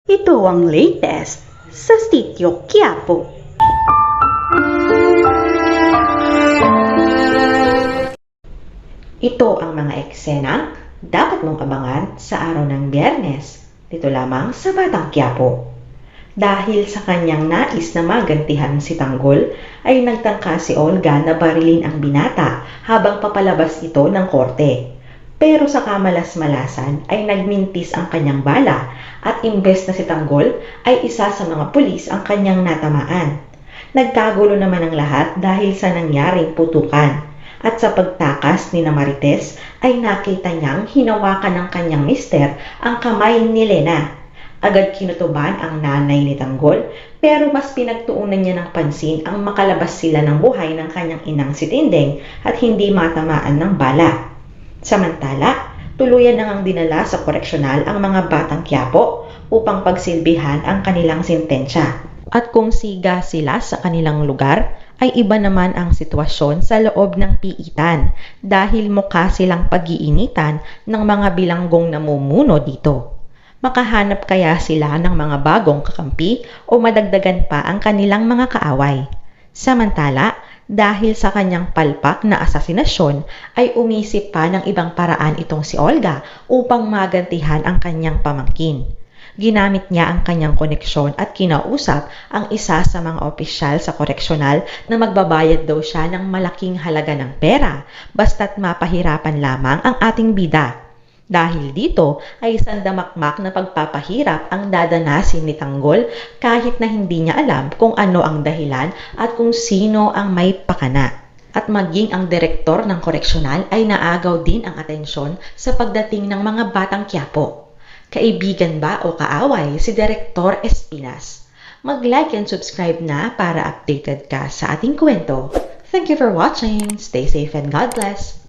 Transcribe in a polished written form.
Ito ang latest sa Sitio Quiapo. Ito ang mga eksenang dapat mong abangan sa araw ng Biyernes, dito lamang sa Batang Quiapo. Dahil sa kanyang nais na magantihan si Tanggol, ay nagtangka si Olga na barilin ang binata habang papalabas ito ng korte. Pero sa kamalas-malasan ay nagmintis ang kanyang bala at imbes na si Tanggol ay isa sa mga pulis ang kanyang natamaan. Nagkagulo naman ang lahat dahil sa nangyaring putukan. At sa pagtakas ni Marites ay nakita niyang hinawakan ng kanyang mister ang kamay ni Lena. Agad kinutuban ang nanay ni Tanggol pero mas pinagtuunan niya ng pansin ang makalabas sila ng buhay ng kanyang inang si Tindeng at hindi matamaan ng bala. Samantala, tuluyan na ngang dinala sa koreksyonal ang mga Batang Quiapo upang pagsilbihan ang kanilang sentensya. At kung siga sila sa kanilang lugar, ay iba naman ang sitwasyon sa loob ng piitan dahil mukha silang pag-iinitan ng mga bilanggong namumuno dito. Makahanap kaya sila ng mga bagong kakampi o madagdagan pa ang kanilang mga kaaway? Samantala, dahil sa kanyang palpak na asasinasyon ay umisip pa ng ibang paraan itong si Olga upang magantihan ang kanyang pamangkin. Ginamit niya ang kanyang koneksyon at kinausap ang isa sa mga opisyal sa koreksyonal na magbabayad daw siya ng malaking halaga ng pera basta't mapahirapan lamang ang ating bida. Dahil dito ay isang damakmak na pagpapahirap ang dadanasin ni Tanggol kahit na hindi niya alam kung ano ang dahilan at kung sino ang may pakana. At maging ang direktor ng koreksyonal ay naagaw din ang atensyon sa pagdating ng mga Batang Quiapo. Kaibigan ba o kaaway si Direktor Espinas? Mag-like and subscribe na para updated ka sa ating kwento. Thank you for watching. Stay safe and God bless.